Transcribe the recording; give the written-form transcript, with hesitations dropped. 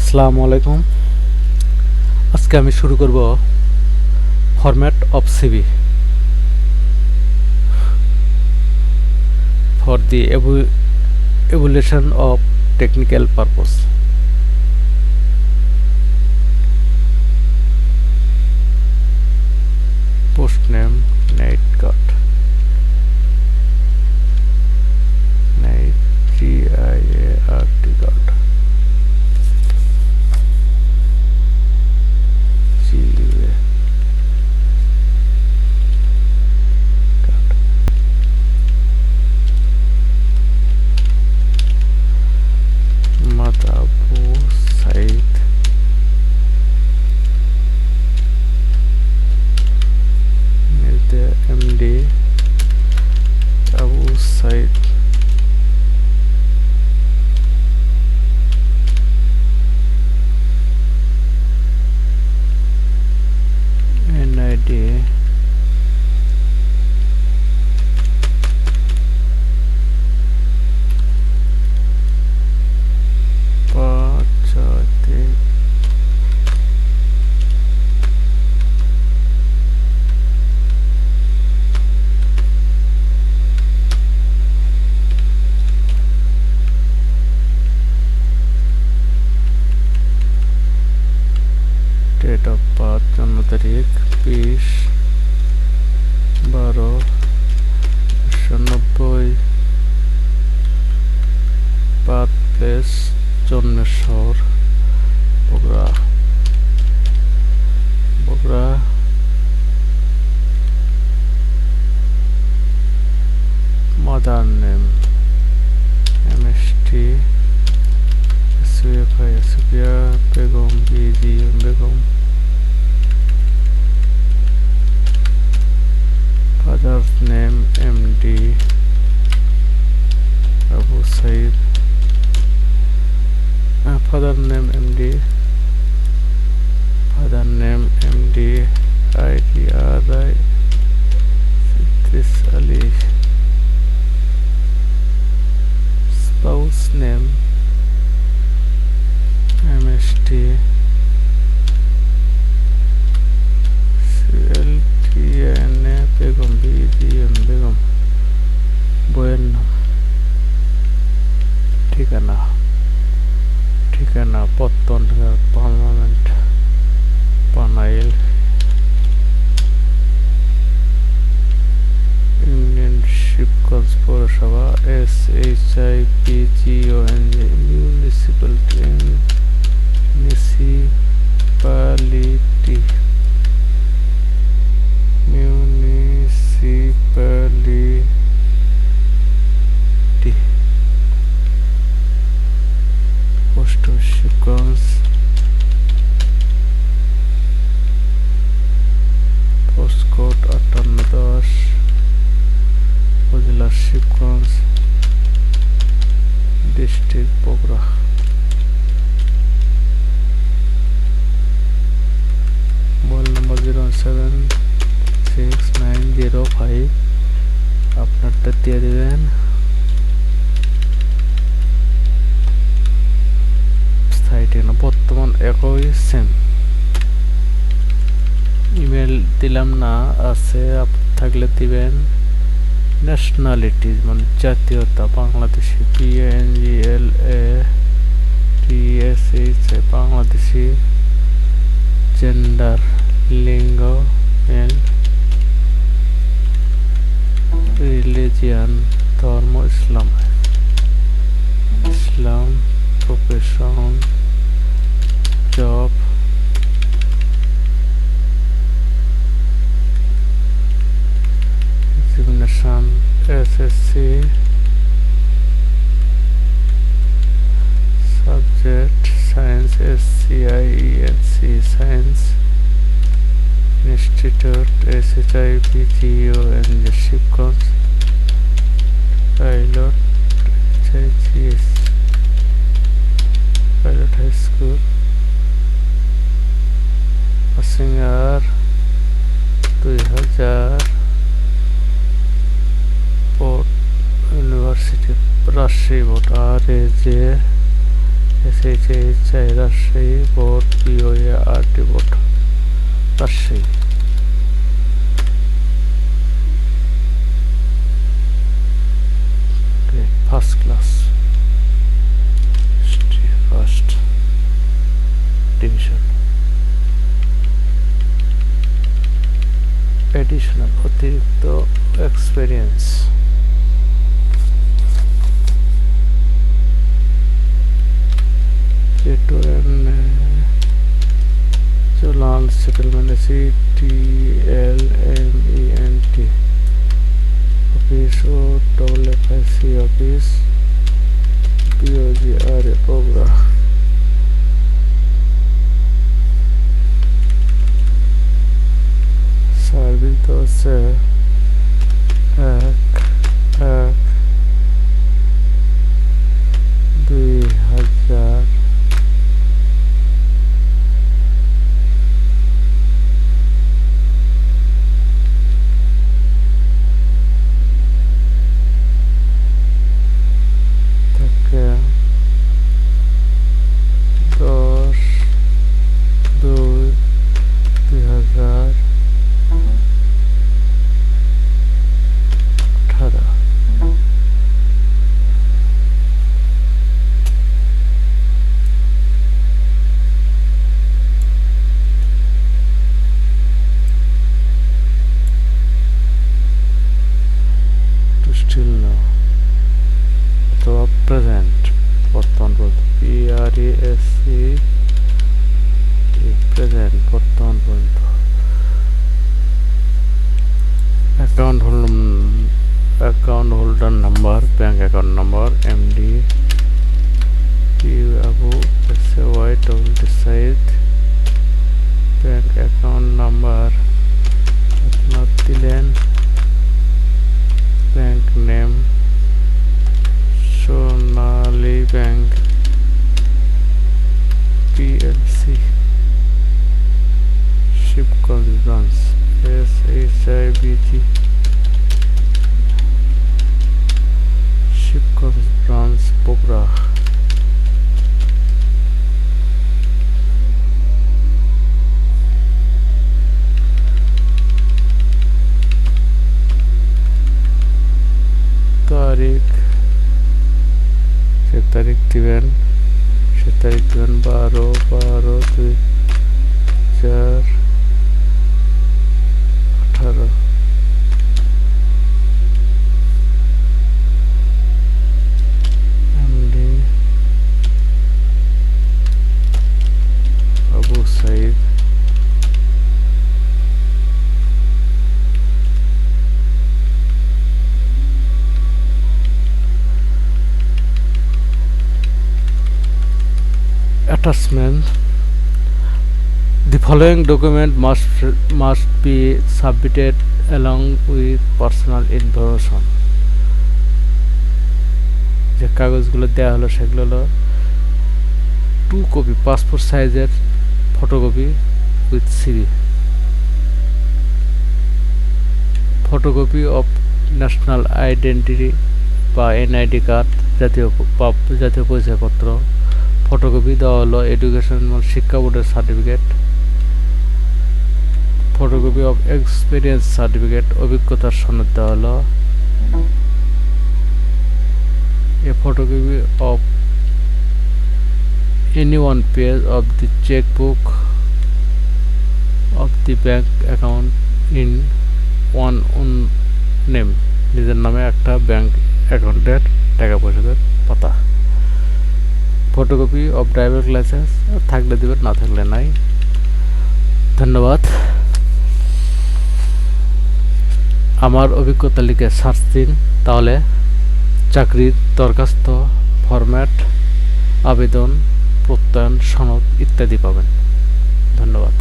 আসসালামু আলাইকুম। আজকে আমি শুরু করব format of CV for the evaluation of technical purpose. Post name Nightguard. G-I-A-R-T guard. G-U-A guard. Abu Said. MD Abu Said. NID Pachati Date of birth জন্ম তারিখ 20/12/1990 birth place জন্মের শহর Bogura mother name MST SUFI Sufia Begum BGM Begum Father's name MD Abu Said. Father name MD. Father name MD IDRI Sidris Ali. Spouse name MST CLTNA Begum BGM Begum বইয়ের নাম ঠিকানা পত্তন permanent Panail union Shibganj পৌরসভা SHIPGONJ municipality post Shibganj postcode 5810 উপজেলা Shibganj district Bogura mobile নম্বর 0769005 আপনারটা দিয়ে দেবেন বর্তমান একই সেম ইমেল দিলাম না আছে থাকলে দিবেন ন্যাশনালিটি মানে জাতীয়তা বাংলাদেশি PNGLATSH বাংলাদেশি জেন্ডার লিঙ্গ মেল রিলিজিয়ান ধর্ম ইসলাম profession job examination SSC subject science SCIENC science institute SHIPGONJ Shibganj pilot HIGS pilot high school singer 2000 port university Rajshahi board RAJ SHI Rajshahi board, BOARD board Rajshahi. First class, first division. Additional অতিরিক্ত experience, চলান settlement, CTLMENT office, OFFIC office, BOGRA Bogura. Service তো হচ্ছে 1/1/2000 থেকে 10/2/2018। Still না অথবা present, বর্তমান বলতে PRESC, present বর্তমান পর্যন্ত। Account holder number, bank account number, MD Abu SY Saeed, bank account number আপনার দিলেন, bank name Sonali bank PLC, Shibganj branch, SHIBG Shibganj branch Bogura. তারিখ, সে তারিখ দিবেন, 12/12/2018। MD Abu Saeed, attachment. The following document must be submitted along with personal information. যে কাগজগুলো দেওয়া হলো সেগুলো হলো 2 কপি পাসপোর্ট সাইজের photocopy with CV, photocopy of national identity বা NID কার্ড, জাতীয় পরিচয়পত্র, ফটোকপি দেওয়া হলো এডুকেশন শিক্ষা বোর্ডের certificate, photocopy of experience certificate, অভিজ্ঞতার সনদ দেওয়া হলো, a photocopy of any one page of the checkbook of the bank account in one name, নিজের নামে একটা ব্যাংক অ্যাকাউন্টের টাকা পয়সাদের পাতা, ফটোকপি অফ ড্রাইভার লাইসেন্স, থাকলে দিবেন, না থাকলে নাই। ধন্যবাদ। আমার অভিজ্ঞতা লিখে সার্চ দিন, তাহলে চাকরির দরখাস্ত, ফরম্যাট, আবেদন, প্রত্যয়ন, সনদ ইত্যাদি পাবেন। ধন্যবাদ।